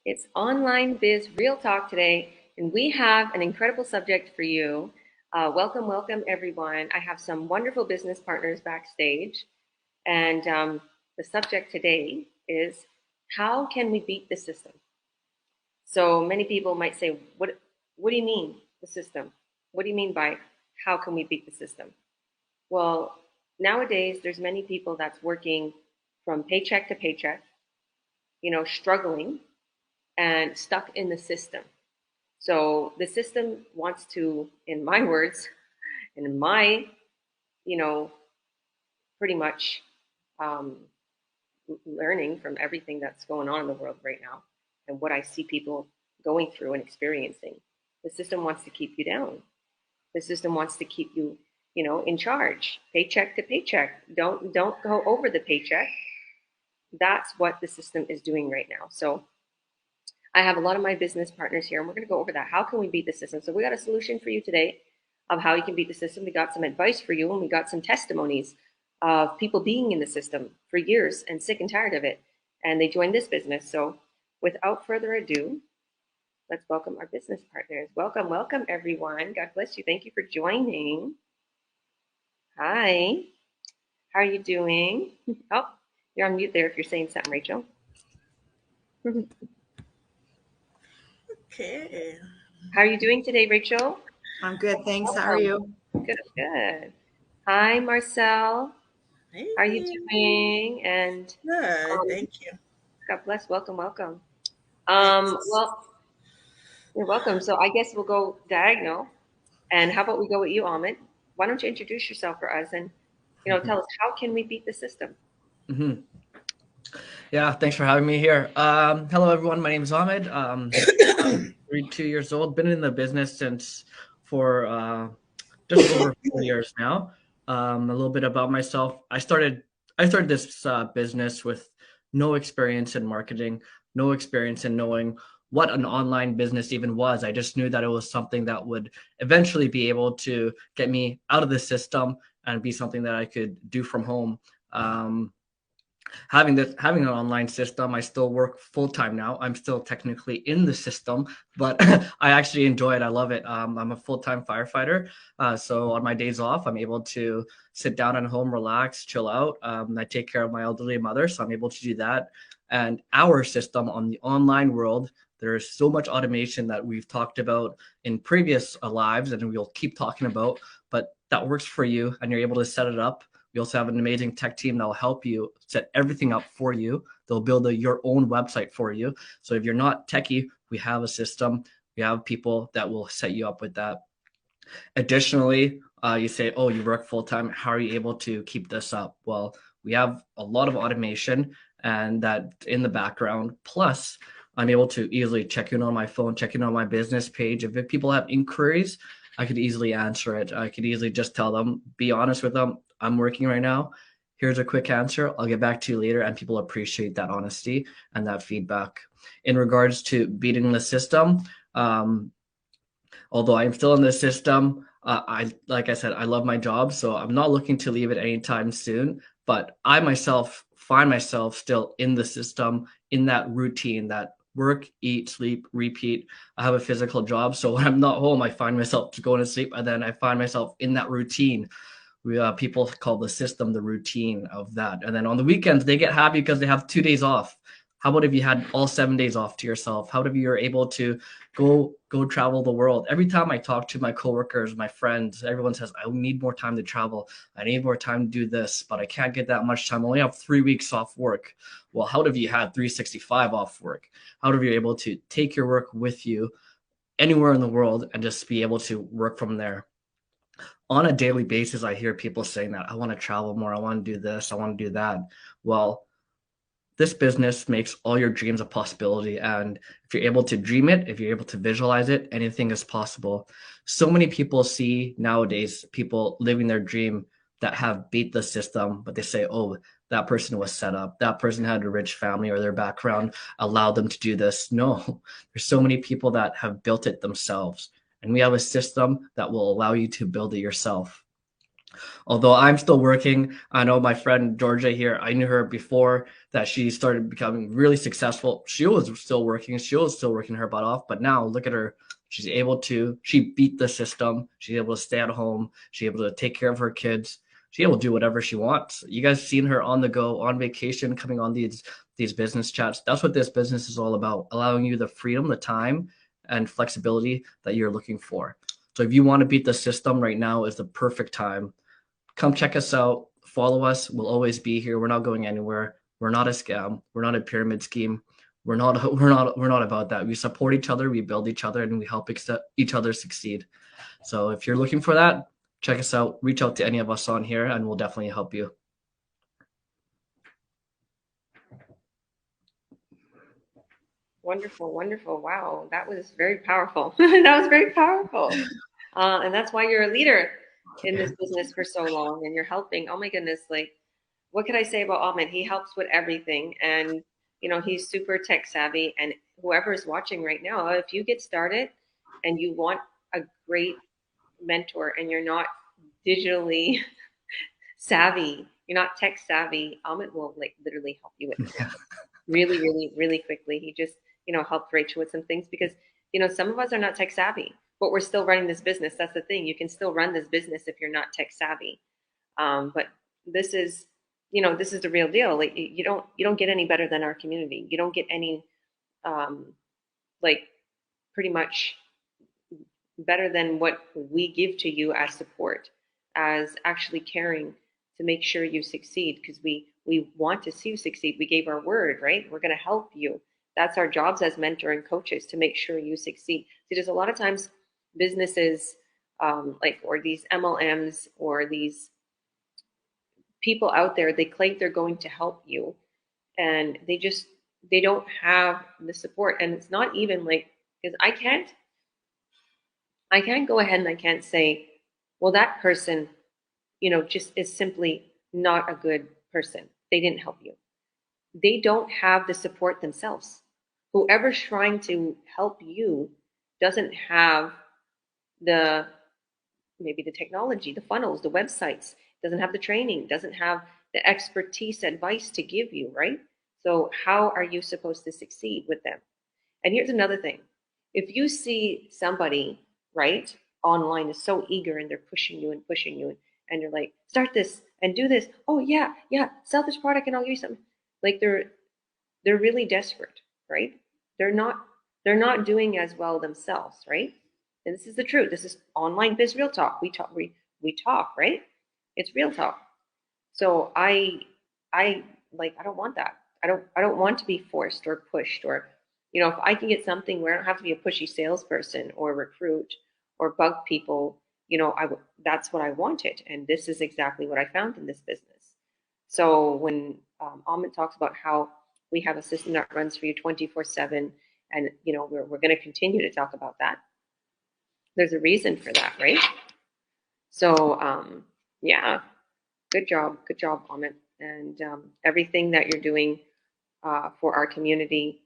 It's Online Biz Real Talk today, and we have an incredible subject for you. Welcome, everyone. I have some wonderful business partners backstage, and the subject today is how can we beat the system? So many people might say, what do you mean, the system? What do you mean by how can we beat the system? Well, nowadays, there's many people that's working from paycheck to paycheck, struggling and stuck in the system. So the system wants to, in my words, and in my, you know, pretty much um, learning from everything that's going on in the world right now and what I see people going through and experiencing, the system wants to keep you down. The system wants to keep you, in charge, paycheck to paycheck. Don't go over the paycheck. That's what the system is doing right now. So I have a lot of my business partners here, and we're going to go over that. How can we beat the system? So we got a solution for you today of how you can beat the system. We got some advice for you, and we got some testimonies of people being in the system for years and sick and tired of it, and they joined this business. So without further ado, let's welcome our business partners. Welcome, everyone. God bless you. Thank you for joining. Hi. How are you doing? Oh, you're on mute there if you're saying something, Rachel. Okay. How are you doing today, Rachel? I'm good, thanks. How are you? Good. Hi, Marcel. How are you Hey, doing? And good, um, thank you. God bless. Welcome. Thanks. Well, you're welcome. So I guess we'll go diagonal. And how about we go with you, Ahmed? Why don't you introduce yourself for us and tell us how can we beat the system? Mm-hmm. Yeah, thanks for having me here. Hello, everyone. My name is Ahmed. 32 years old. Been in the business since for just over 4 years now. A little bit about myself. I started this business with no experience in marketing, no experience in knowing what an online business even was. I just knew that it was something that would eventually be able to get me out of the system and be something that I could do from home. Um, having an online system, I still work full time now. I'm still technically in the system, but I actually enjoy it. I love it. I'm a full-time firefighter, so on my days off I'm able to sit down at home, relax, chill out. I take care of my elderly mother, so I'm able to do that. And our system on the online world, there is so much automation that we've talked about in previous lives and we'll keep talking about, but that works for you and you're able to set it up. We also have an amazing tech team that will help you set everything up for you. They'll build your own website for you. So if you're not techie, we have a system. We have people that will set you up with that. Additionally, you say, oh, you work full time. How are you able to keep this up? Well, we have a lot of automation and that in the background. Plus, I'm able to easily check in on my phone, check in on my business page. If people have inquiries, I could easily answer it. I could easily just tell them, be honest with them. I'm working right now. Here's a quick answer. I'll get back to you later. And people appreciate that honesty and that feedback. In regards to beating the system, although I'm still in the system, like I said, I love my job, so I'm not looking to leave it anytime soon. But I myself find myself still in the system, in that routine, that work, eat, sleep, repeat. I have a physical job, so when I'm not home, I find myself going to sleep, and then I find myself in that routine. People call the system the routine of that. And then on the weekends, they get happy because they have 2 days off. How about if you had all 7 days off to yourself? How about if you were able to go travel the world? Every time I talk to my coworkers, my friends, everyone says, I need more time to travel. I need more time to do this, but I can't get that much time. I only have 3 weeks off work. Well, how about if you had 365 off work? How about if you're able to take your work with you anywhere in the world and just be able to work from there? On a daily basis, I hear people saying that I want to travel more. I want to do this. I want to do that. Well, this business makes all your dreams a possibility. And if you're able to dream it, if you're able to visualize it, anything is possible. So many people see nowadays people living their dream that have beat the system, but they say, oh, that person was set up. That person had a rich family or their background allowed them to do this. No, there's so many people that have built it themselves. And we have a system that will allow you to build it yourself. Although I'm still working, I know my friend Georgia here, I knew her before that she started becoming really successful. She was still working, her butt off, but now look at her. She beat the system. She's able to stay at home. She's able to take care of her kids. She's able to do whatever she wants. You guys seen her on the go, on vacation, coming on these business chats. That's what this business is all about, allowing you the freedom, the time, and flexibility that you're looking for. So if you want to beat the system, right now is the perfect time. Come check us out. Follow us. We'll always be here. We're not going anywhere. We're not a scam. We're not a pyramid scheme. We're not about that. We support each other, we build each other, and we help each other succeed. So if you're looking for that, check us out. Reach out to any of us on here, and we'll definitely help you. Wonderful, wonderful. Wow, that was very powerful. That was very powerful. And that's why you're a leader in this business for so long, and you're helping. Oh my goodness, like, what could I say about Ahmed? He helps with everything, and he's super tech savvy. And whoever is watching right now, if you get started and you want a great mentor and you're not digitally savvy, you're not tech savvy, Ahmed will like literally help you with it really, really, really quickly. He just helped Rachel with some things because some of us are not tech savvy, but we're still running this business. That's the thing. You can still run this business if you're not tech savvy. But this is the real deal. Like you don't get any better than our community. You don't get any like pretty much better than what we give to you as support, as actually caring to make sure you succeed, because we want to see you succeed. We gave our word, right? We're going to help you. That's our jobs as mentor and coaches, to make sure you succeed. See, there's a lot of times businesses or these MLMs or these people out there, they claim they're going to help you, and they don't have the support. And it's not even like, because I can't go ahead and I can't say, well, that person just is simply not a good person. They didn't help you. They don't have the support themselves. Whoever's trying to help you doesn't have maybe the technology, the funnels, the websites, doesn't have the training, doesn't have the expertise, advice to give you, right? So how are you supposed to succeed with them? And here's another thing. If you see somebody, right, online is so eager and they're pushing you, and you're like, start this and do this. Oh yeah, sell this product and I'll give you something. Like they're really desperate, right? They're not doing as well themselves, right? And this is the truth. This is online biz real talk. We talk, right? It's real talk. So I don't want that. I don't want to be forced or pushed, or if I can get something where I don't have to be a pushy salesperson or recruit or bug people, that's what I wanted. And this is exactly what I found in this business. So when Ahmed talks about how we have a system that runs for you 24/7, and we're going to continue to talk about that. There's a reason for that, right? So yeah, good job, Ahmed, and everything that you're doing for our community.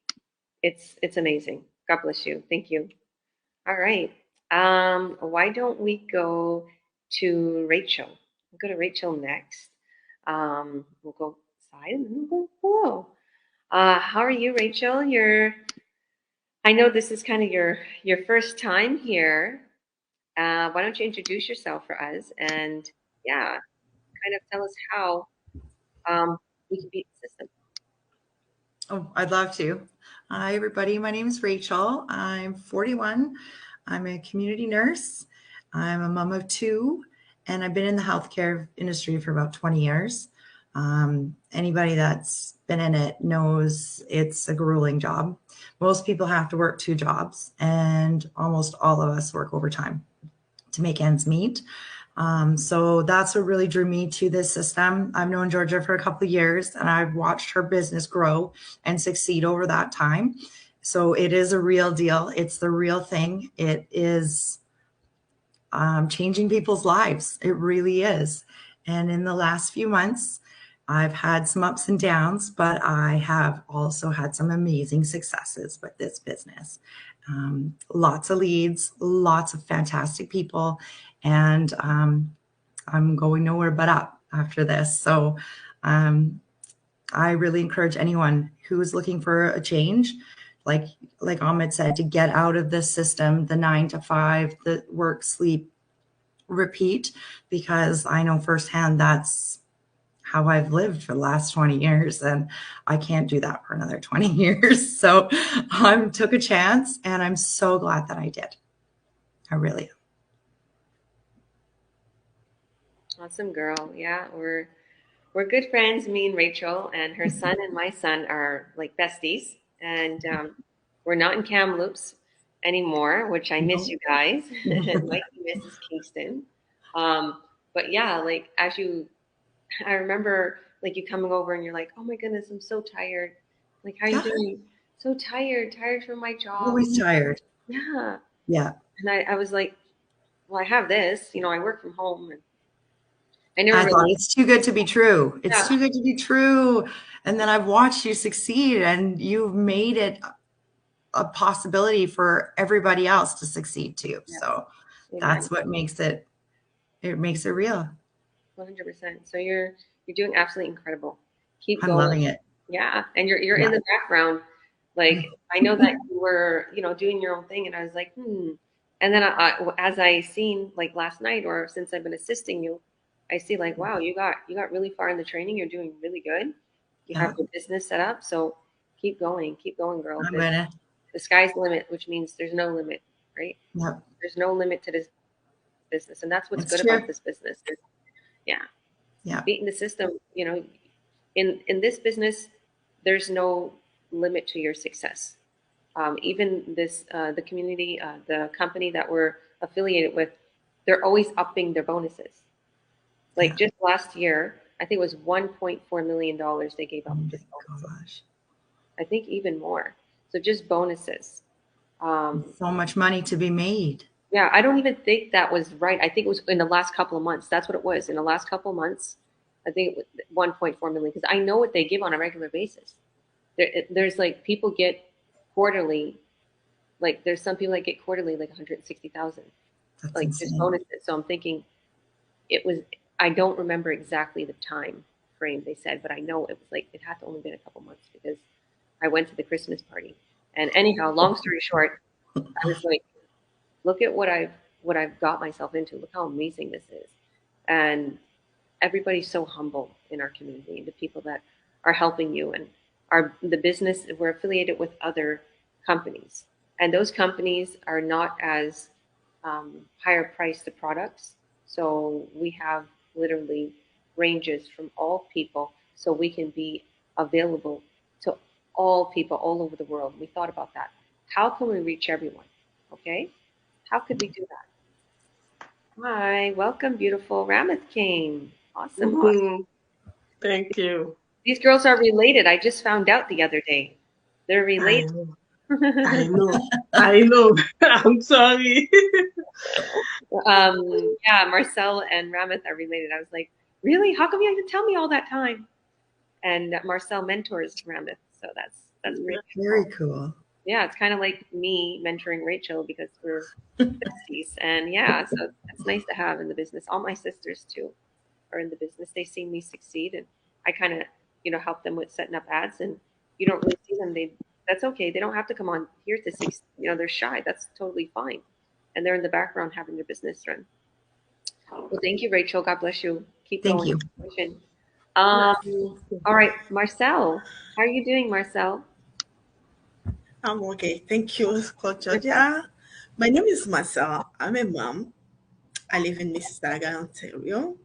It's amazing. God bless you. Thank you. All right. Why don't we go to Rachel? We'll go to Rachel next. We'll go side and then we'll go below. How are you, Rachel? I know this is kind of your first time here. Why don't you introduce yourself for us, and yeah, kind of tell us how we can beat the system. Oh, I'd love to. Hi, everybody. My name is Rachel. I'm 41. I'm a community nurse. I'm a mom of 2, and I've been in the healthcare industry for about 20 years. Anybody that's been in it knows it's a grueling job. Most people have to work 2 jobs, and almost all of us work overtime to make ends meet. So that's what really drew me to this system. I've known Georgia for a couple of years, and I've watched her business grow and succeed over that time. So it is a real deal. It's the real thing. It is changing people's lives. It really is. And in the last few months, I've had some ups and downs, but I have also had some amazing successes with this business. Lots of leads, lots of fantastic people, and I'm going nowhere but up after this. So I really encourage anyone who is looking for a change, like Ahmed said, to get out of this system, the 9 to 5, the work, sleep, repeat, because I know firsthand that's how I've lived for the last 20 years, and I can't do that for another 20 years. So I took a chance, and I'm so glad that I did. I really am. Awesome, girl. Yeah, we're good friends, me and Rachel, and her son and my son are like besties. And we're not in Kamloops anymore, which I miss you guys. Like Mrs. Kingston. But yeah, like I remember like you coming over and you're like, oh my goodness, I'm so tired. Like, how are you doing? So tired from my job. Always tired. Yeah. Yeah. And I was like, well, I have this, I work from home, and I thought it's too good to be true. It's Yeah. too good to be true. And then I've watched you succeed, and you've made it a possibility for everybody else to succeed too. Yeah. So that's what makes it real. 100%. So you're doing absolutely incredible. Keep I'm going. loving it. Yeah. And you're in the background. Like, I know that you were, doing your own thing, and I was like, And then as I seen like last night, or since I've been assisting you, I see like, wow, you got really far in the training. You're doing really good. You have your business set up. So keep going, girl. The sky's the limit, which means there's no limit, right? Yep. There's no limit to this business. And that's what's good about this business. Yeah. Beating the system, in this business, there's no limit to your success. Even this, the community, the company that we're affiliated with, they're always upping their bonuses. Like just last year, I think it was $1.4 million they gave up. Just bonuses. I think even more. So just bonuses. So much money to be made. Yeah, I don't even think that was right. I think it was in the last couple of months. That's what it was. In the last couple of months, I think it was 1.4 million, because I know what they give on a regular basis. There's like people get quarterly, like there's some people that get quarterly like 160,000, like insane. Just bonuses. So I'm thinking I don't remember exactly the time frame they said, but I know it was like it had to only been a couple months, because I went to the Christmas party. And anyhow, long story short, I was like, look at what I've got myself into. Look how amazing this is. And everybody's so humble in our community, the people that are helping you, and the business, we're affiliated with other companies. And those companies are not as higher priced the products. So we have literally ranges from all people, so we can be available to all people all over the world. We thought about that. How can we reach everyone? Okay. How could we do that? Hi, welcome, beautiful. Ramath came. Awesome. Awesome. Thank you. These girls are related. I just found out the other day. They're related. I know. I'm sorry. Yeah, Marcel and Ramath are related. I was like, really? How come you didn't tell me all that time? And Marcel mentors Ramath, so that's great. Very cool. Yeah, it's kind of like me mentoring Rachel, because we're besties. And yeah, so it's nice to have in the business. All my sisters too are in the business. They see me succeed, and I kind of, help them with setting up ads. And you don't really see them. That's okay. They don't have to come on here to succeed. They're shy. That's totally fine. And they're in the background having their business run. Well, thank you, Rachel. God bless you. Keep going. Thank you. All right, Marcel. How are you doing, Marcel? I'm okay. Thank you, Coach Georgia. My name is Marcel. I'm a mom. I live in Mississauga, Ontario.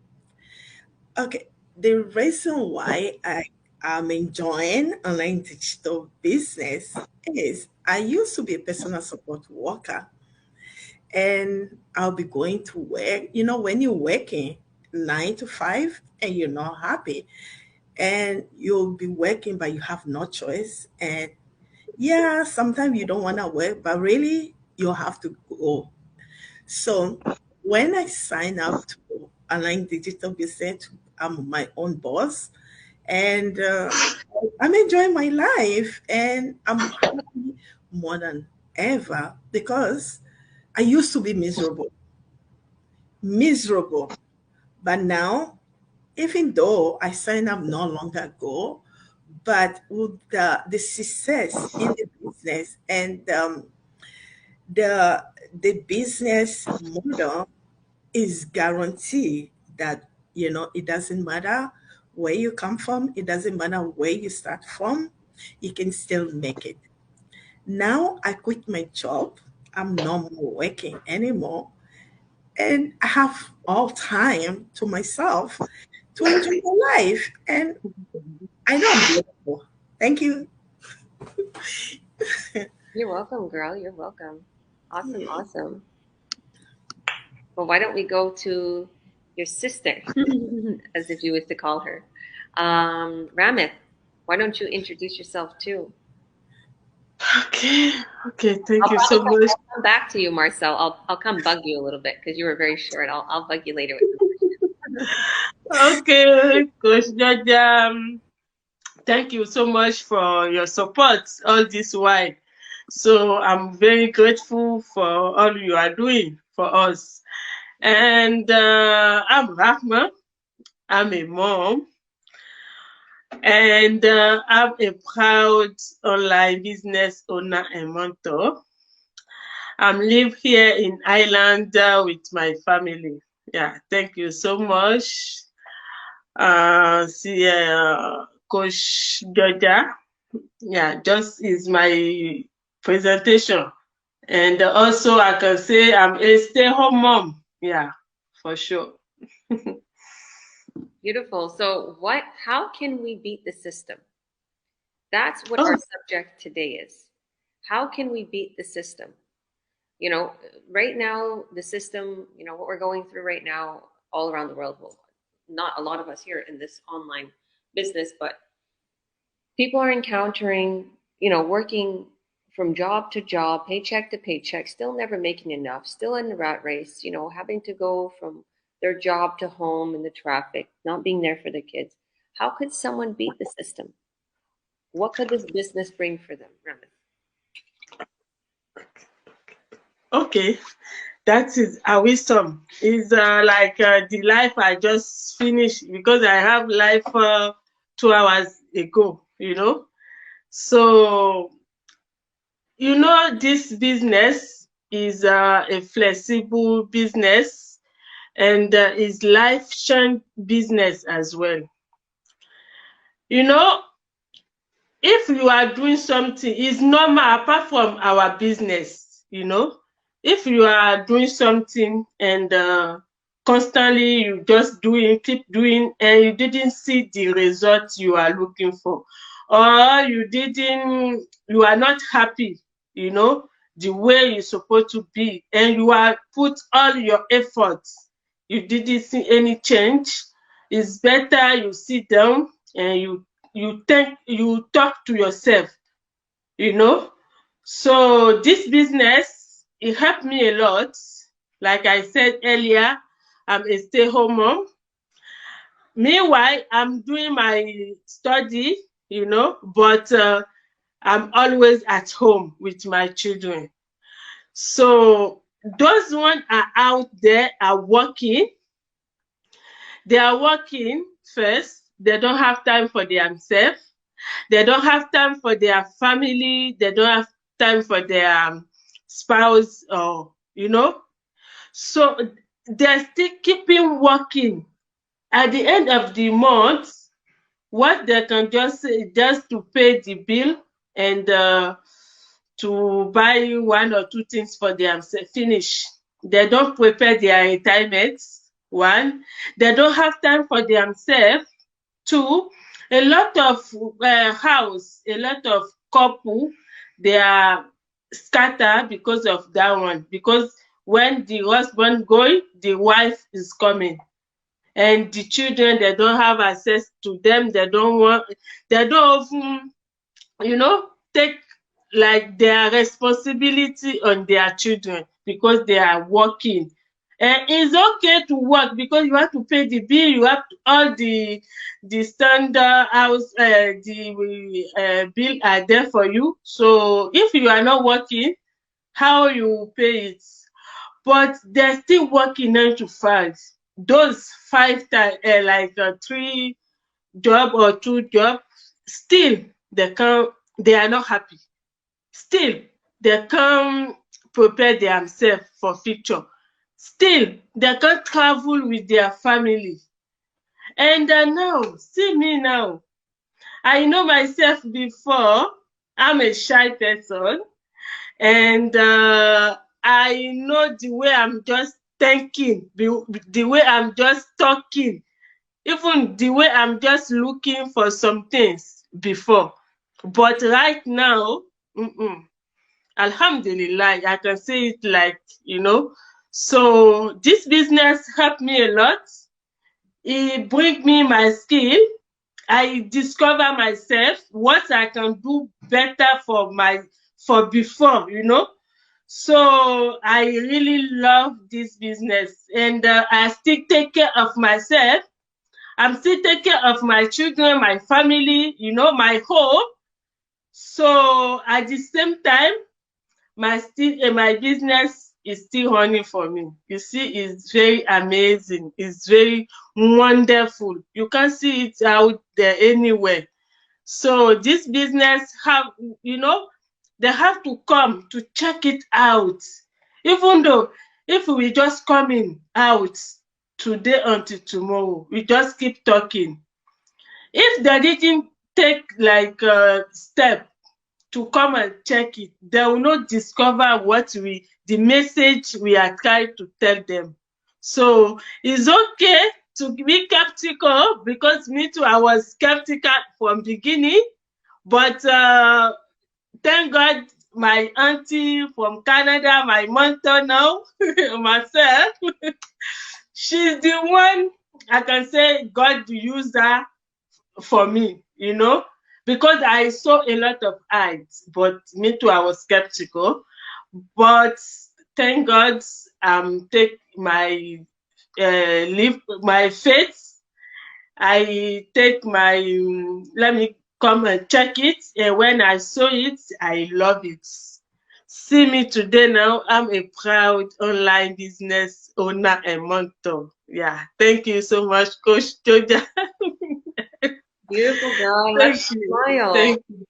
Okay. The reason why I am enjoying online digital business is I used to be a personal support worker, and I'll be going to work. When you're working 9 to 5 and you're not happy, and you'll be working, but you have no choice. And yeah, sometimes you don't want to work, but really you have to go. So when I sign up to online digital business, I'm my own boss, and I'm enjoying my life, and I'm happy more than ever, because I used to be miserable. But now, even though I signed up not long ago, but with the success in the business and the business model is guaranteed that, you know, it doesn't matter where you come from, it doesn't matter where you start from, you can still make it. Now I quit my job. I'm no more working anymore. And I have all time to myself to enjoy my life. And I know I'm beautiful. Thank you. You're welcome, girl. You're welcome. Awesome, Yeah. awesome. Well, why don't we go to your sister, as if you was to call her, Ramit? Why don't you introduce yourself too? Okay, okay, thank I'll you probably so much. come back to you, Marcel. I'll come bug you a little bit because you were very short. I'll bug you later with some Okay, Coach Georgia, thank you so much for your support all this while. So I'm very grateful for all you are doing for us. And I'm Rahma. I'm a mom, and I'm a proud online business owner and mentor. I'm live here in Ireland with my family. Yeah, thank you so much. See, Coach Georgia. Yeah, just is my presentation. And also I can say I'm a stay-home mom. Yeah, for sure. Beautiful. So how can we beat the system? That's what Oh, our subject today is. How can we beat the system? You know, right now, the system, you know, what we're going through right now all around the world, well, not a lot of us here in this online business, but people are encountering, you know, working from job to job, paycheck to paycheck, still never making enough, still in the rat race, you know, having to go from their job to home in the traffic, not being there for their kids. How could someone beat the system? What could this business bring for them, Ramit? okay. That is a wisdom. Is like the life I just finished because I have life 2 hours ago, you know. So, you know, this business is a flexible business and is life-changing business as well. You know, if you are doing something, it's normal apart from our business, you know. If you are doing something and constantly you just doing, keep doing, and you didn't see the results you are looking for, or you are not happy, you know, the way you're supposed to be, and you are put all your efforts, you didn't see any change, it's better you sit down and you talk to yourself, you know. So this business, it helped me a lot. Like I said earlier, I'm a stay-home mom. Meanwhile, I'm doing my study, you know, but I'm always at home with my children. So those ones are out there are working. They are working first. They don't have time for themselves. They don't have time for their family. They don't have time for their spouse, or you know. So they're still keeping working. At the end of the month, what they can just say just to pay the bill and to buy one or two things for themselves. Finish. They don't prepare their retirement. One, they don't have time for themselves. Two, a lot of a lot of couple, they are scattered because of that one. Because when the husband going, the wife is coming, and the children they don't have access to them. They don't even, you know, take like their responsibility on their children because they are working. And it's okay to work because you have to pay the bill, you have all the standard house, the bill are there for you. So if you are not working, how you pay it? But they're still working 9 to 5. those 5 times, like 3 job or 2 job, still they are not happy. Still, they can't prepare themselves for future. Still, they can't travel with their family. And now, see me now. I know myself before. I'm a shy person. And I know the way I'm just thinking, the way I'm just talking, even the way I'm just looking for some things before. But right now, Alhamdulillah, I can say it like, So this business helped me a lot. It bring me my skill. I discover myself, what I can do better for before, So I really love this business, and I still take care of myself. I'm still taking care of my children, my family, my home. So at the same time, my business is still running for me. You see, it's very amazing. It's very wonderful. You can't see it out there anywhere. So this business they have to come to check it out. Even though if we just coming out today until tomorrow, we just keep talking. If they didn't take like a step to come and check it, they will not discover the message we are trying to tell them. So it's okay to be skeptical, because me too, I was skeptical from beginning, but thank God my auntie from Canada, my mentor now, myself, she's the one I can say God used her for me, because I saw a lot of ads, but me too, I was skeptical. But thank God, take my leave my faith. I take my let me come and check it, and when I saw it, I love it. See me today now, I'm a proud online business owner and mentor. Yeah, thank you so much, Coach Joja. Beautiful girl. I love Thank your you. smile. Thank you.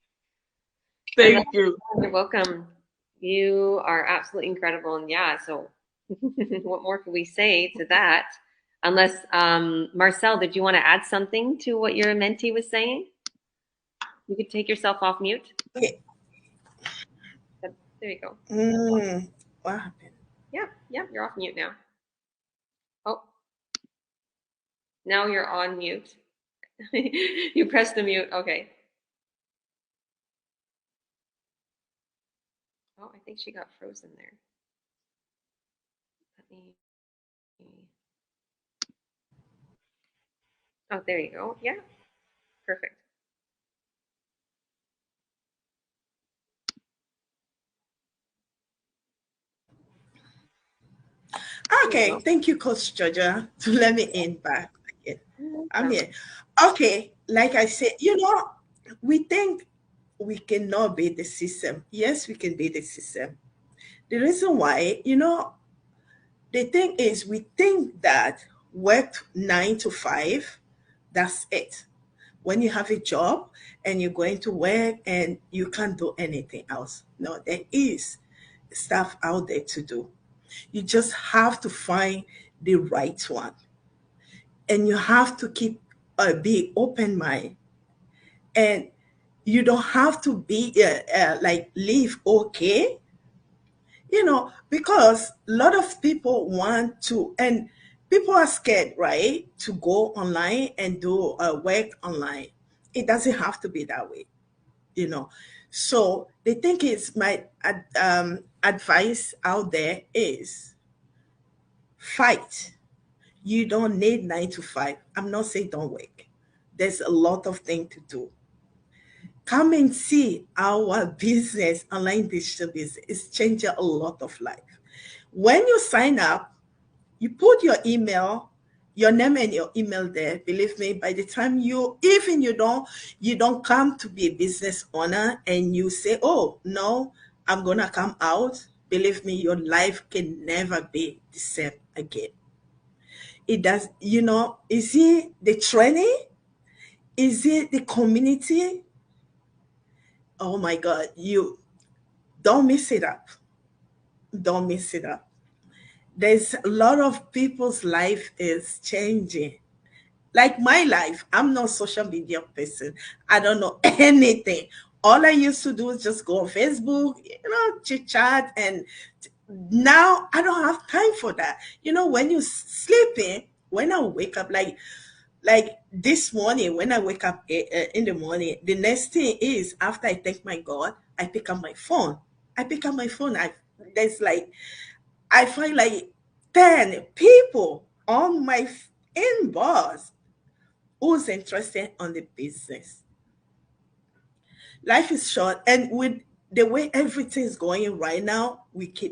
Thank you. You're welcome. You are absolutely incredible. And yeah, so what more can we say to that? Unless, Marcel, did you want to add something to what your mentee was saying? You could take yourself off mute. Okay. There you go. What happened? Yeah, you're off mute now. Oh, now you're on mute. You pressed the mute. Okay. Oh, I think she got frozen there. Let me. Oh, there you go. Yeah, perfect. Okay, thank you, Coach Georgia, to let me in back again. I'm here. Okay, like I said, we think we cannot beat the system. Yes, we can beat the system. The reason why, the thing is, we think that work 9 to 5, that's it. When you have a job and you're going to work and you can't do anything else. No, there is stuff out there to do. You just have to find the right one, and you have to keep be open mind, and you don't have to be like live okay, because a lot of people want to, and people are scared, right, to go online and do work online. It doesn't have to be that way, so the thing is, my advice out there is fight. You don't need 9 to 5. I'm not saying don't work. There's a lot of things to do. Come and see our business, online digital business. It's changing a lot of life. When you sign up, you put your email, your name and your email there. Believe me, by the time you don't come to be a business owner and you say, oh no, I'm gonna come out, believe me, your life can never be the same again. It does, is it the training? Is it the community? Oh my God, you don't miss it up. Don't miss it up. There's a lot of people's life is changing. Like my life, I'm not a social media person. I don't know anything. All I used to do is just go on Facebook, chit chat, and now I don't have time for that. When you're sleeping, when I wake up, like this morning, when I wake up in the morning, the next thing is after I thank my God, I pick up my phone. I pick up my phone. There's like I find like 10 people on my inbox who's interested on the business. Life is short, and with the way everything's going right now,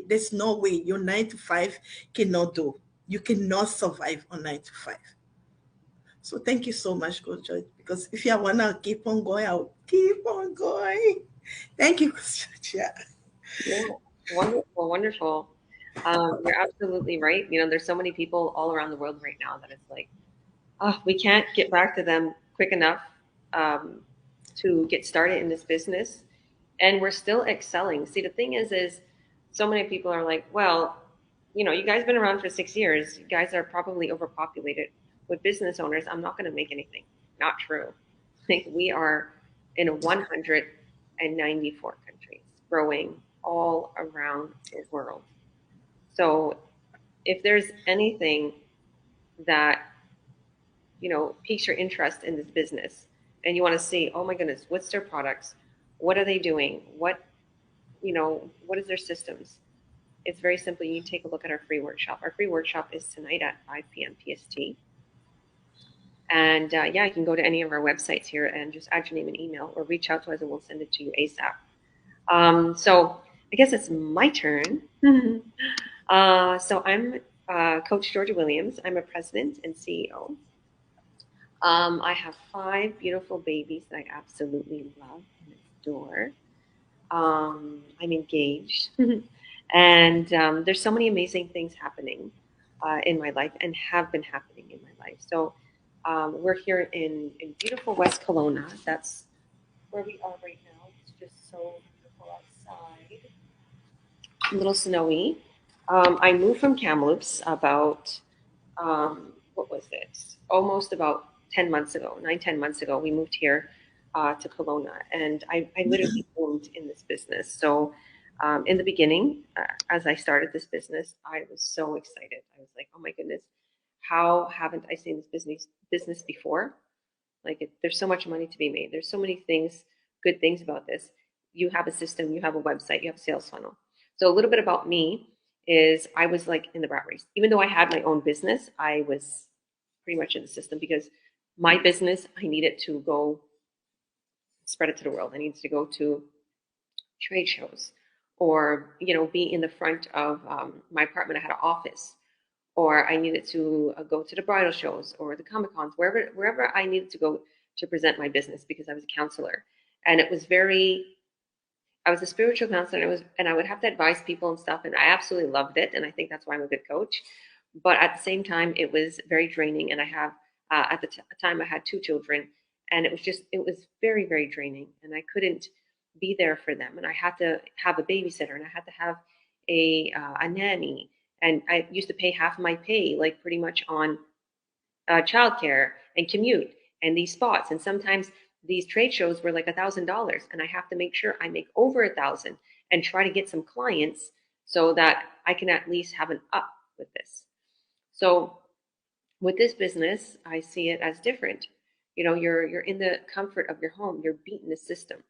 there's no way your 9 to 5 cannot do. You cannot survive on 9 to 5. So thank you so much, Coach George. Because if you wanna keep on going, I'll keep on going. Thank you, Coach George. Yeah. Yeah, wonderful, wonderful. You're absolutely right. There's so many people all around the world right now that it's like, oh, we can't get back to them quick enough um, to get started in this business, and we're still excelling. See, the thing is so many people are like, well, you guys been around for 6 years. You guys are probably overpopulated with business owners. I'm not going to make anything. Not true. Like we are in 194 countries, growing all around the world. So if there's anything that piques your interest in this business and you want to see, oh my goodness, what's their products, what are they doing, what is their systems, it's very simple. You can take a look at our free workshop. Our free workshop is tonight at 5 p.m. PST. And yeah, you can go to any of our websites here and just add your name and email or reach out to us and we'll send it to you ASAP. So I guess it's my turn. So I'm Coach Georgia Williams. I'm a president and CEO. I have 5 beautiful babies that I absolutely love and adore. I'm engaged. And there's so many amazing things happening in my life and have been happening in my life. So we're here in beautiful West Kelowna. That's where we are right now. It's just so beautiful outside. A little snowy. I moved from Kamloops about, what was it? Almost about 10 months ago, 10 months ago. We moved here to Kelowna, and I literally boomed in this business. So in the beginning, as I started this business, I was so excited. I was like, oh my goodness, how haven't I seen this business before? Like there's so much money to be made. There's so many things, good things about this. You have a system, you have a website, you have a sales funnel. So a little bit about me is I was like in the rat race. Even though I had my own business, I was pretty much in the system because my business, I needed to go spread it to the world. I needed to go to trade shows or, be in the front of my apartment. I had an office, or I needed to go to the bridal shows or the Comic Cons, wherever I needed to go to present my business because I was a counselor. And it was I was a spiritual counselor, and I would have to advise people and stuff, and I absolutely loved it, and I think that's why I'm a good coach. But at the same time, it was very draining, and I have at the time I had 2 children, and it was very, very draining, and I couldn't be there for them, and I had to have a babysitter, and I had to have a nanny, and I used to pay half my pay, like pretty much on childcare and commute and these spots, and sometimes these trade shows were like $1,000, and I have to make sure I make over 1,000 and try to get some clients so that I can at least have an up with this. So with this business, I see it as different. You're in the comfort of your home. You're beating the system.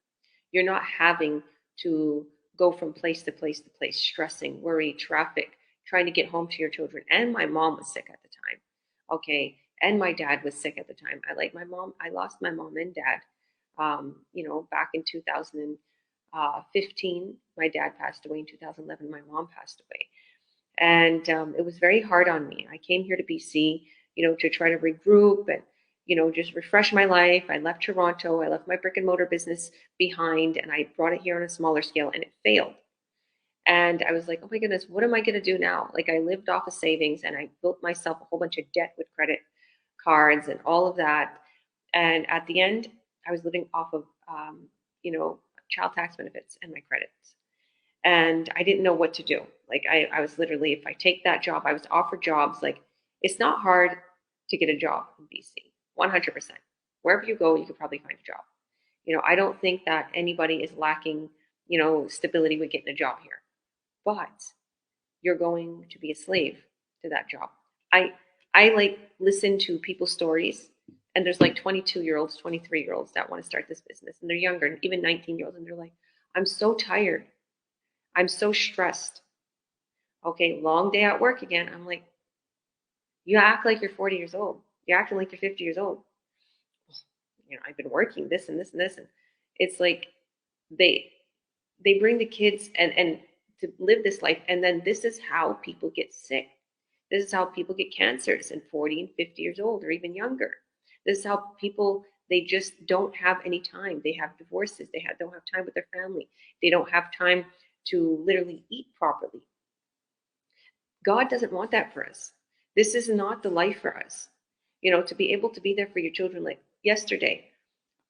You're not having to go from place to place to place, stressing, worry, traffic, trying to get home to your children. And my mom was sick at the time. Okay. And my dad was sick at the time. I lost my mom and dad, back in 2015. My dad passed away in 2011. My mom passed away. And it was very hard on me. I came here to BC, to try to regroup and, just refresh my life. I left Toronto. I left my brick and mortar business behind, and I brought it here on a smaller scale, and it failed. And I was like, oh my goodness, what am I going to do now? Like, I lived off of savings and I built myself a whole bunch of debt with credit cards and all of that. And at the end, I was living off of, child tax benefits and my credits. And I didn't know what to do. Like, I was literally, if I take that job, I was offered jobs. Like, it's not hard to get a job in BC, 100%. Wherever you go, you could probably find a job. I don't think that anybody is lacking, stability with getting a job here. But you're going to be a slave to that job. I like listen to people's stories, and there's like 22-year-olds, 23-year-olds that want to start this business, and they're younger, even 19-year-olds, and they're like, I'm so tired. I'm so stressed. Okay, long day at work again. I'm like, you act like you're 40 years old. You're acting like you're 50 years old. I've been working this and this and this. And it's like they bring the kids and to live this life. And then this is how people get sick. This is how people get cancers in 40 and 50 years old or even younger. This is how people, they just don't have any time. They have divorces. They don't have time with their family. They don't have time to literally eat properly. God doesn't want that for us. This is not the life for us. To be able to be there for your children. Like yesterday,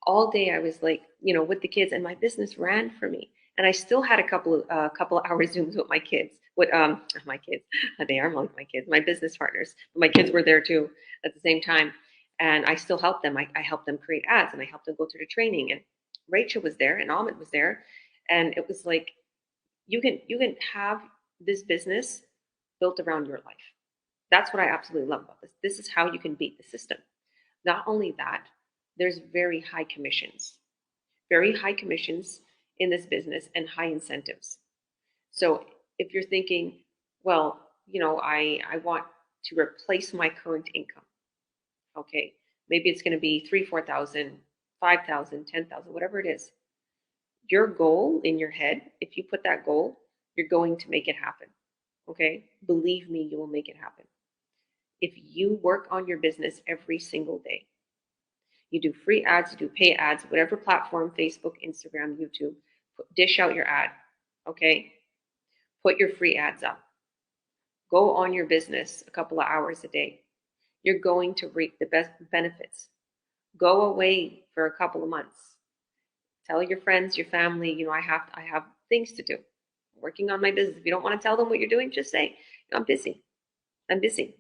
all day I was like, with the kids, and my business ran for me. And I still had a couple hours Zooms with my kids. With my kids, they are my kids, my business partners. My kids were there too at the same time, and I still helped them. I helped them create ads, and I helped them go through the training. And Rachel was there, and Ahmed was there, and it was like, you can have this business built around your life. That's what I absolutely love about this. This is how you can beat the system. Not only that, there's very high commissions in this business and high incentives. So if you're thinking, well, I want to replace my current income. Okay, maybe it's going to be 3,000, 4,000, 5,000, 10,000, whatever it is. Your goal in your head, if you put that goal, you're going to make it happen. Okay, believe me, you will make it happen. If you work on your business every single day, you do free ads, you do pay ads, whatever platform, Facebook, Instagram, YouTube, dish out your ad, okay? Put your free ads up. Go on your business a couple of hours a day. You're going to reap the best benefits. Go away for a couple of months. Tell your friends, your family, I have things to do. I'm working on my business. If you don't want to tell them what you're doing, just say, I'm busy. I'm busy.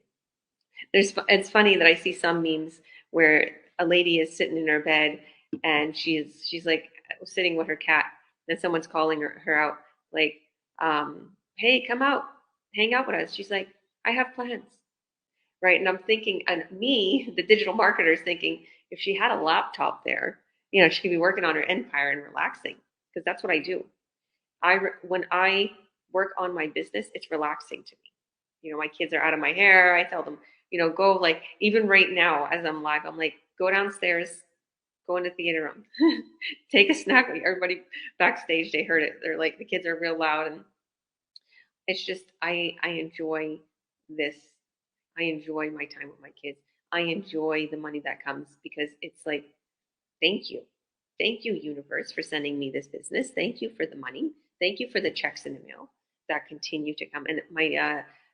It's funny that I see some memes where a lady is sitting in her bed and she's like sitting with her cat, and someone's calling her out like, hey, come out, hang out with us. She's like, I have plans, right? And I'm thinking, and me, the digital marketer, is thinking, if she had a laptop there, she could be working on her empire and relaxing, because that's what I do. When I work on my business, it's relaxing to me. My kids are out of my hair. I tell them, go, like, even right now as I'm live, I'm like, go downstairs, go in the theater room, take a snack. Everybody backstage, they heard it. They're like, the kids are real loud. And it's just, I enjoy this. I enjoy my time with my kids. I enjoy the money that comes, because it's like, thank you. Thank you, universe, for sending me this business. Thank you for the money. Thank you for the checks in the mail that continue to come. And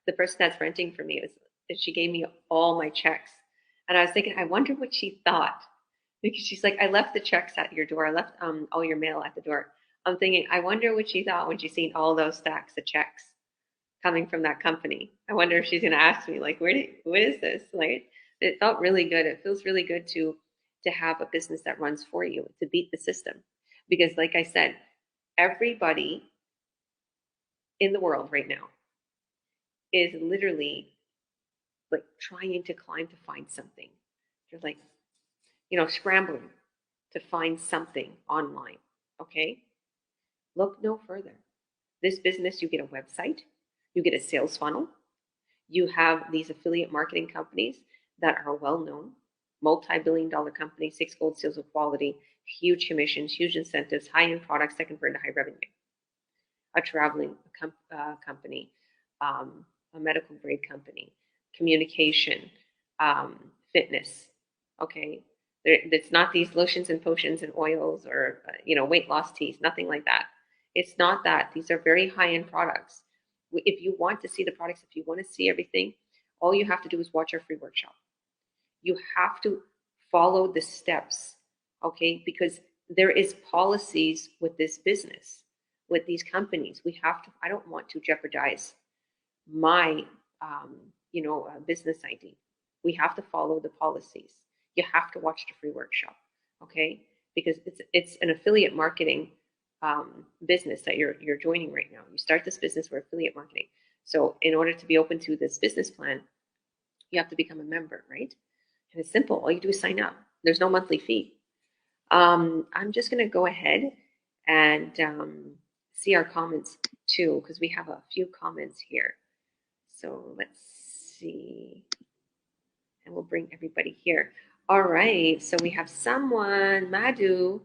the person that's renting for me, she gave me all my checks. And I was thinking, I wonder what she thought, because she's like, I left the checks at your door. I left all your mail at the door. I'm thinking, I wonder what she thought when she seen all those stacks of checks coming from that company. I wonder if she's going to ask me, like, what is this? Like, it felt really good. It feels really good to have a business that runs for you, to beat the system. Because like I said, everybody in the world right now is literally like trying to climb to find something. They're like, scrambling to find something online. Okay? Look no further. This business, you get a website, you get a sales funnel, you have these affiliate marketing companies that are well known, multi-billion-dollar companies, 6 gold seals of quality, huge commissions, huge incentives, high-end products that convert to high revenue. A traveling company, a medical grade company, communication, fitness. Okay, it's not these lotions and potions and oils or weight loss teas, nothing like that. It's not that. These are very high-end products. If you want to see the products, if you want to see everything, all you have to do is watch our free workshop. You have to follow the steps, okay? Because there is policies with this business, with these companies. We have to, I don't want to jeopardize my, business ID. We have to follow the policies. You have to watch the free workshop, okay? Because it's an affiliate marketing business that you're joining right now. You start this business for affiliate marketing. So in order to be open to this business plan, you have to become a member, right? And it's simple. All you do is sign up. There's no monthly fee. I'm just going to go ahead and see our comments too, because we have a few comments here. So let's see. And we'll bring everybody here. All right. So we have someone, Madhu.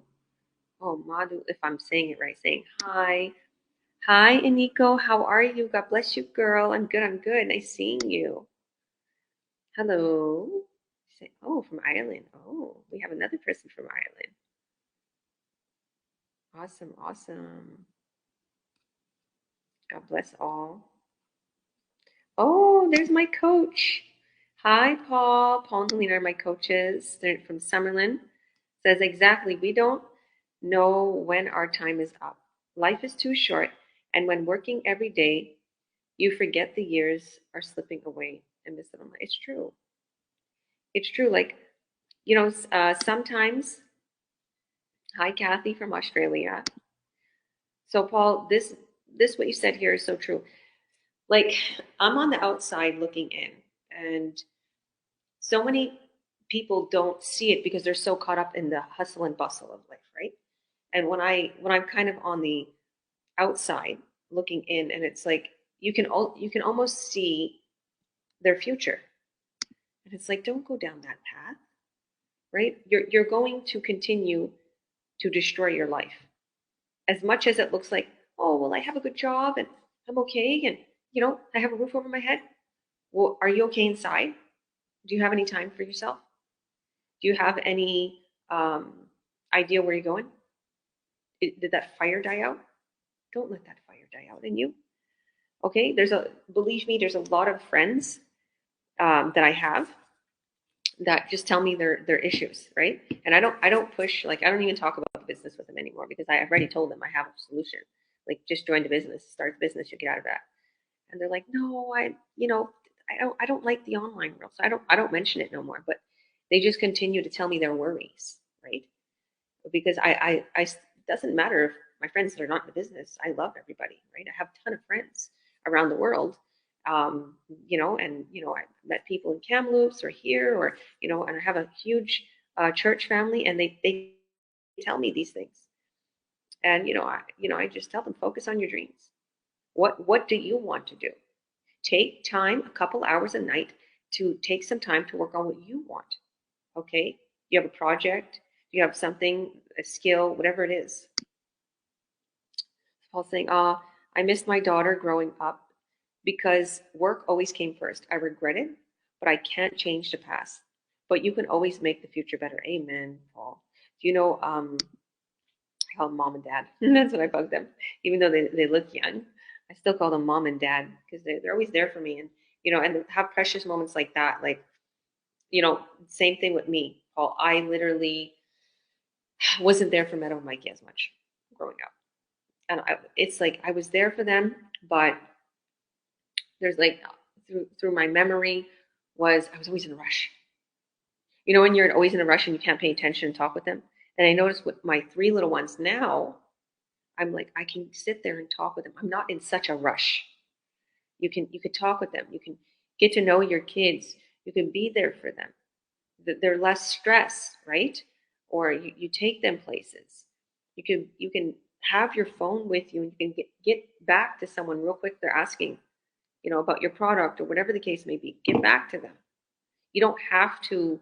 Oh, Madhu, if I'm saying it right, saying hi. Hi, Iniko. How are you? God bless you, girl. I'm good. I'm good. Nice seeing you. Hello. Oh, from Ireland. Oh, we have another person from Ireland. Awesome, awesome. God bless all. Oh, there's my coach. Hi, Paul. Paul and Helena are my coaches. They're from Summerlin. Says exactly, we don't know when our time is up. Life is too short, and when working every day, you forget the years are slipping away and miss it on. It's true. It's true. Like, sometimes. Hi, Kathy from Australia. So, Paul, this what you said here is so true. Like, I'm on the outside looking in, and so many people don't see it because they're so caught up in the hustle and bustle of life, right? And when I'm kind of on the outside looking in, and it's like you can almost see their future, and it's like, don't go down that path, right? You're going to continue to destroy your life. As much as it looks like, oh, well, I have a good job and I'm okay, and I have a roof over my head. Well, are you okay inside? Do you have any time for yourself? Do you have any idea where you're going? Did that fire die out? Don't let that fire die out in you. Okay, believe me, there's a lot of friends that I have that just tell me their issues, right? And I don't push, like, I don't even talk about the business with them anymore because I've already told them I have a solution. Like, just join the business, start the business, you get out of that. And they're like, no, I don't like the online world, so I don't mention it no more. But they just continue to tell me their worries, right? Because it doesn't matter if my friends that are not in the business, I love everybody, right? I have a ton of friends around the world, I met people in Kamloops or here, or and I have a huge church family, and they tell me these things, and I just tell them, focus on your dreams. What do you want to do? Take time, a couple hours a night, to take some time to work on what you want. Okay, you have a project, you have something, a skill, whatever it is. Paul's saying, I missed my daughter growing up because work always came first. I regret it, but I can't change the past. But you can always make the future better. Amen, Paul. Do you know, I call them mom and dad. That's what I bug them. Even though they look young, I still call them mom and dad because they're always there for me. And, and have precious moments like that. Like, same thing with me, Paul. I literally wasn't there for Meadow and Mikey as much growing up. And it's like I was there for them, but there's like through my memory I was always in a rush. When you're always in a rush and you can't pay attention and talk with them. And I noticed with my 3 little ones now, I'm like, I can sit there and talk with them. I'm not in such a rush. You can talk with them. You can get to know your kids. You can be there for them. They're less stress, right? Or you take them places. You can have your phone with you, and you can get back to someone real quick. They're asking, about your product or whatever the case may be. Get back to them. You don't have to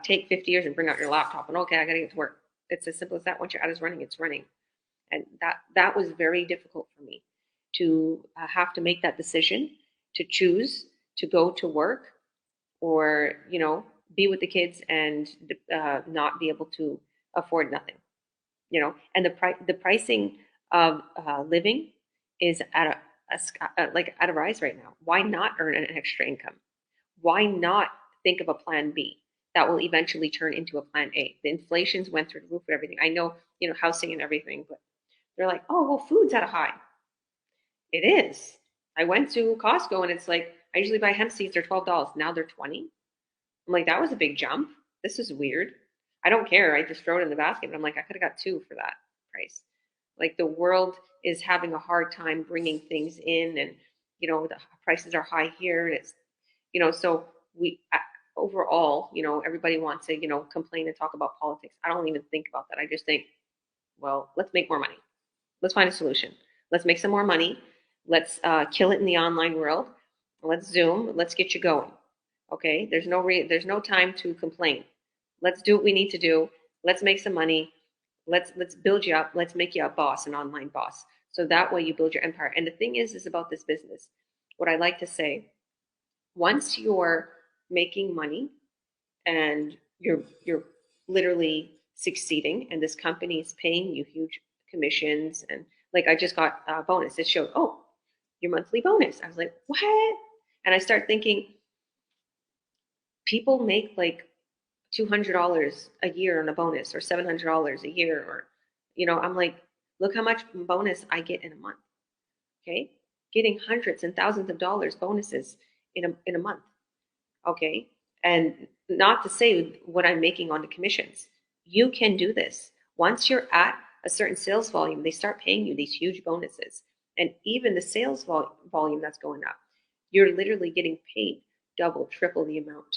take 50 years and bring out your laptop and, okay, I got to get to work. It's as simple as that. Once your ad is running, it's running. And that was very difficult for me to have to make that decision, to choose to go to work or, be with the kids and not be able to afford nothing, and the pricing of living is like at a rise right now. Why not earn an extra income? Why not think of a plan B that will eventually turn into a plan A? The inflation's went through the roof with everything. I know, housing and everything, but they're like, oh, well, food's at a high. It is. I went to Costco and it's like, I usually buy hemp seeds, they're $12. Now they're 20. I'm like, that was a big jump. This is weird. I don't care. I just throw it in the basket. But I'm like, I could have got 2 for that price. Like the world is having a hard time bringing things in, and the prices are high here, and it's so we overall, everybody wants to complain and talk about politics. I don't even think about that. I just think, well, let's make more money. Let's find a solution. Let's make some more money. Let's kill it in the online world. Let's Zoom. Let's get you going. Okay. There's no time to complain. Let's do what we need to do. Let's make some money. Let's build you up. Let's make you a boss, an online boss. So that way you build your empire. And the thing is about this business, what I like to say, once you're making money and you're literally succeeding, and this company is paying you huge commissions, and like I just got a bonus. It showed, oh, your monthly bonus. I was like, what? And I start thinking, people make like $200 a year on a bonus, or $700 a year, or I'm like, look how much bonus I get in a month. Okay, getting hundreds and thousands of dollars bonuses in a month. Okay, and not to say what I'm making on the commissions. You can do this. Once you're at a certain sales volume, they start paying you these huge bonuses, and even the sales volume that's going up, you're literally getting paid double, triple the amount.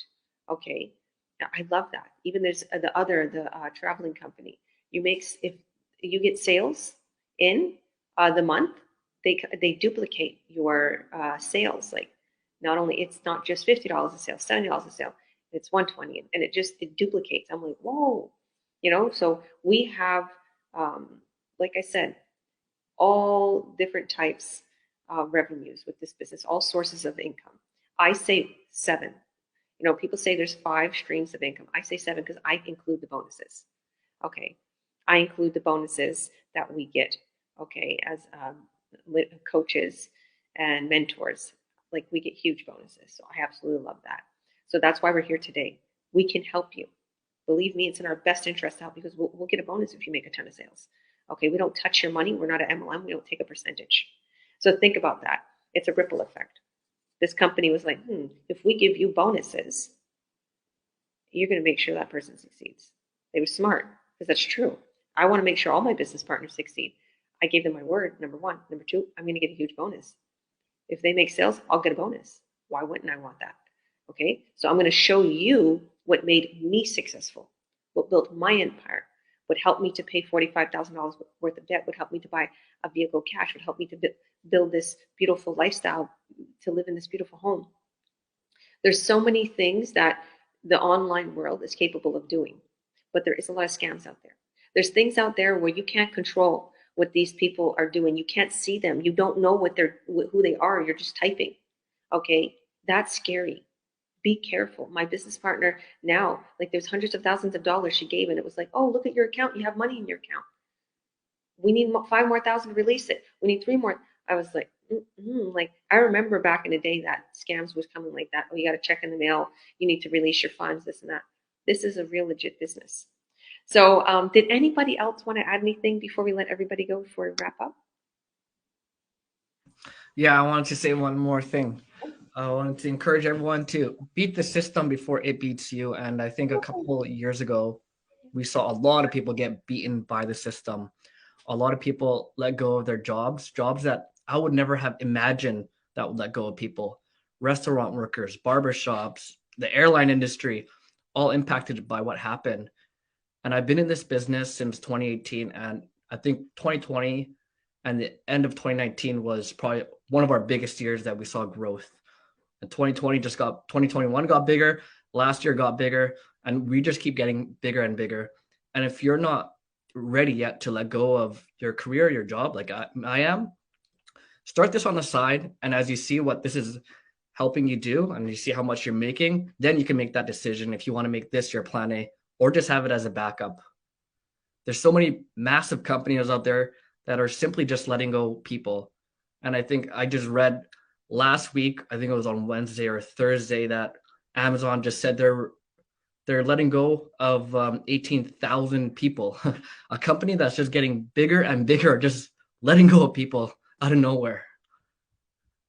Okay. I love that. Even there's the traveling company. If you get sales in the month, they duplicate your sales. Like not only it's not just $50 a sale, $70 a sale, it's $120, and it duplicates. I'm like, whoa, So we have, like I said, all different types of revenues with this business, all sources of income. I say 7. People say there's 5 streams of income. I say 7 because I include the bonuses. Okay. I include the bonuses that we get, okay, as coaches and mentors. Like we get huge bonuses. So I absolutely love that. So that's why we're here today. We can help you. Believe me, it's in our best interest to help, because we'll get a bonus if you make a ton of sales. Okay. We don't touch your money. We're not an MLM. We don't take a percentage. So think about that. It's a ripple effect. This company was like, if we give you bonuses, you're going to make sure that person succeeds. They were smart, because that's true. I want to make sure all my business partners succeed. I gave them my word, number 1. Number 2, I'm going to get a huge bonus. If they make sales, I'll get a bonus. Why wouldn't I want that? Okay, so I'm going to show you what made me successful, what built my empire, what helped me to pay $45,000 worth of debt, would help me to buy a vehicle cash, would help me to build this beautiful lifestyle, to live in this beautiful home. There's so many things that the online world is capable of doing, but there is a lot of scams out there. There's things out there where you can't control what these people are doing. You can't see them. You don't know who they are. You're just typing. Okay, that's scary. Be careful. My business partner now, like there's hundreds of thousands of dollars she gave, and it was like, oh, look at your account. You have money in your account. We need 5 more thousand to release it. We need 3 more. I was like, like I remember back in the day that scams was coming like that. Oh, you got to check in the mail. You need to release your funds, this and that. This is a real legit business. So did anybody else want to add anything before we let everybody go, before we wrap up? Yeah, I wanted to say one more thing. I wanted to encourage everyone to beat the system before it beats you. And I think a couple of years ago, we saw a lot of people get beaten by the system. A lot of people let go of their jobs that I would never have imagined that would let go of people. Restaurant workers, barbershops, the airline industry, all impacted by what happened. And I've been in this business since 2018. And I think 2020 and the end of 2019 was probably one of our biggest years that we saw growth. And 2021 got bigger. Last year got bigger. And we just keep getting bigger and bigger. And if you're not ready yet to let go of your career, your job, like I am, start this on the side. And as you see what this is helping you do, and you see how much you're making, then you can make that decision if you want to make this your plan A, or just have it as a backup. There's so many massive companies out there that are simply just letting go people. And I think I just read last week, I think it was on Wednesday or Thursday, that Amazon just said they're letting go of 18,000 people. A company that's just getting bigger and bigger, just letting go of people out of nowhere.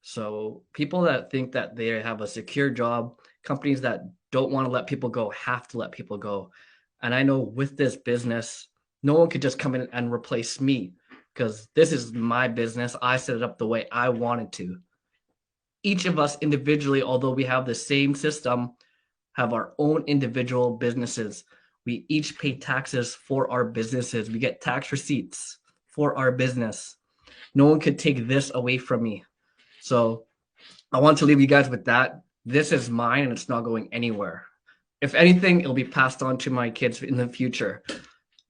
So people that think that they have a secure job, companies that don't want to let people go, have to let people go. And I know with this business, no one could just come in and replace me, because this is my business. I set it up the way I wanted to. Each of us individually, although we have the same system, have our own individual businesses. We each pay taxes for our businesses. We get tax receipts for our business. No one could take this away from me. So I want to leave you guys with that. This is mine and it's not going anywhere. If anything, it'll be passed on to my kids in the future.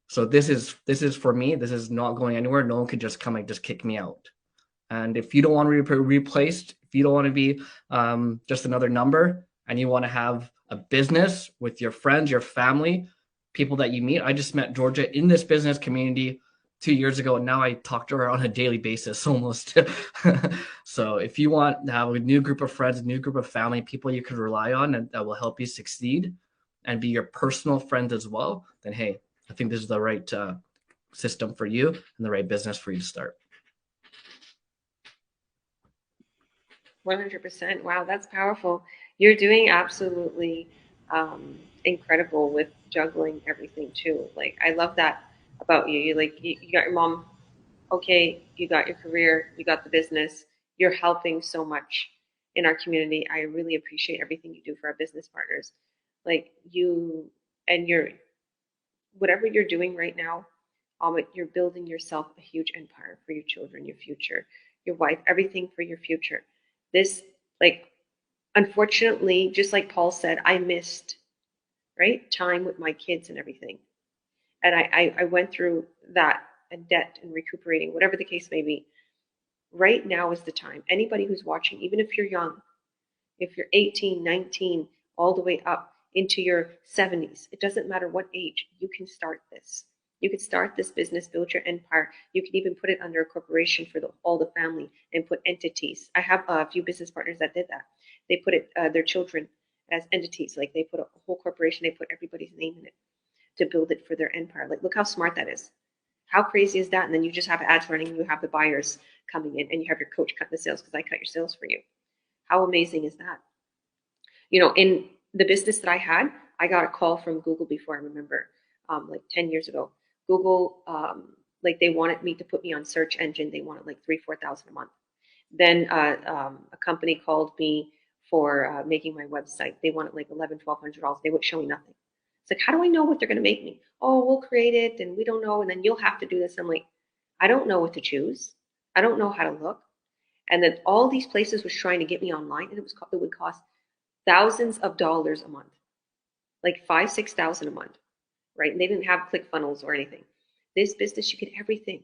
So this is for me. This is not going anywhere. No one could just come and just kick me out. And if you don't want to be replaced, if you don't want to be just another number, and you want to have a business with your friends, your family, people that you meet. I just met Georgia in this business community 2 years ago, and now I talk to her on a daily basis almost. So if you want to have a new group of friends, a new group of family, people you can rely on and that will help you succeed and be your personal friends as well, then hey, I think this is the right system for you and the right business for you to start. 100%. Wow, that's powerful. You're doing absolutely incredible with juggling everything too. Like, I love that about you. You got your mom. Okay, you got your career, you got the business. You're helping so much in our community. I really appreciate everything you do for our business partners. Like you and your whatever you're doing right now, you're building yourself a huge empire for your children, your future, your wife, everything for your future. This, like, unfortunately, just like Paul said, I missed, right, time with my kids and everything. And I went through that and debt and recuperating, whatever the case may be. Right now is the time. Anybody who's watching, even if you're young, if you're 18, 19, all the way up into your 70s, it doesn't matter what age, you can start this. You could start this business, build your empire. You can even put it under a corporation for all the family and put entities. I have a few business partners that did that. They put their children as entities. Like, they put a whole corporation, they put everybody's name in it to build it for their empire. Like, look how smart that is. How crazy is that? And then you just have ads running, and you have the buyers coming in, and you have your coach cut the sales because I cut your sales for you. How amazing is that? You know, in the business that I had, I got a call from Google before, I remember, like 10 years ago. Google, like, they wanted me to put me on search engine. They wanted like $3,000-4,000 a month. Then a company called me for making my website. They wanted like $1,100-1,200. They would show me nothing. It's like, how do I know what they're going to make me? Oh, we'll create it and we don't know. And then you'll have to do this. I'm like, I don't know what to choose. I don't know how to look. And then all these places was trying to get me online, and it would cost thousands of dollars a month, like $5,000-6,000 a month, right? And they didn't have ClickFunnels or anything. This business, you get everything.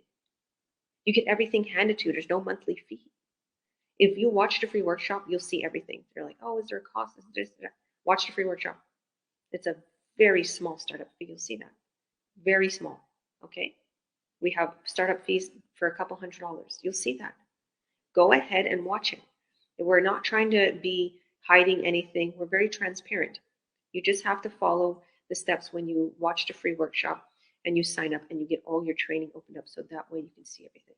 You get everything handed to you. There's no monthly fee. If you watch the free workshop, you'll see everything. They're like, oh, is there a cost? Watch the free workshop. It's a very small startup fee. You'll see that. Very small. Okay. We have startup fees for a couple $100. You'll see that. Go ahead and watch it. We're not trying to be hiding anything. We're very transparent. You just have to follow the steps when you watch the free workshop and you sign up and you get all your training opened up, so that way you can see everything.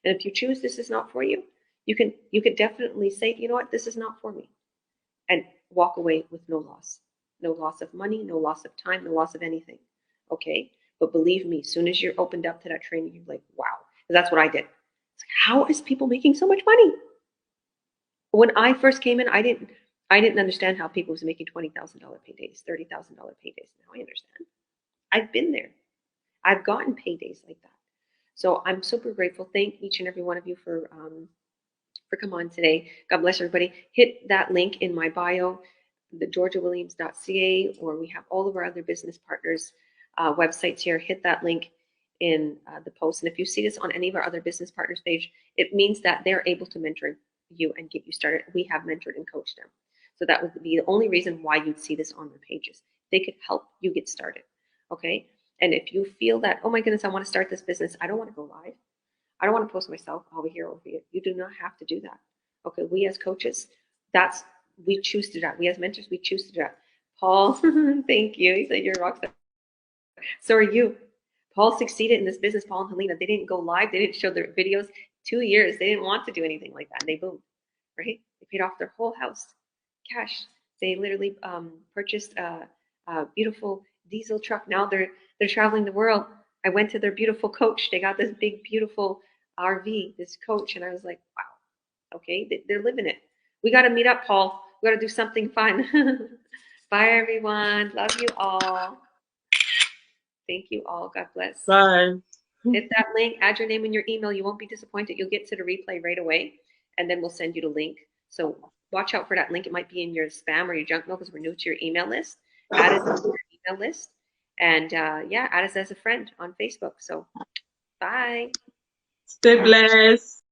And if you choose this is not for you, you could definitely say, you know what, this is not for me, and walk away with no loss. No loss of money, no loss of time, no loss of anything. Okay? But believe me, as soon as you're opened up to that training, you're like, wow. That's what I did. It's like, how is people making so much money? When I first came in, I didn't understand how people was making $20,000 paydays, $30,000 paydays. Now I understand. I've been there. I've gotten paydays like that. So I'm super grateful. Thank each and every one of you for coming on today. God bless everybody. Hit that link in my bio, the georgiawilliams.ca, or we have all of our other business partners websites here. Hit that link in the post. And if you see this on any of our other business partners page, it means that they're able to mentor you and get you started. We have mentored and coached them. So that would be the only reason why you'd see this on their pages. They could help you get started. Okay. And if you feel that, oh my goodness, I want to start this business, I don't want to go live. I don't want to post myself over here, over here. You do not have to do that. Okay, we as coaches, we choose to do that. We as mentors, we choose to do that. Paul, thank you. He said you're a rock star. So are you. Paul succeeded in this business, Paul and Helena. They didn't go live. They didn't show their videos. 2 years. They didn't want to do anything like that. And they boomed, right? They paid off their whole house, cash. They literally purchased a beautiful diesel truck. Now they're traveling the world. I went to their beautiful coach. They got this big, beautiful RV, this coach. And I was like, wow, okay, they're living it. We got to meet up, Paul. We got to do something fun. Bye, everyone. Love you all. Thank you all. God bless. Bye. Hit that link, add your name and your email. You won't be disappointed. You'll get to the replay right away, and then we'll send you the link. So watch out for that link. It might be in your spam or your junk mail because we're new to your email list. Add us to your email list. And yeah, add us as a friend on Facebook. So bye. Stay blessed.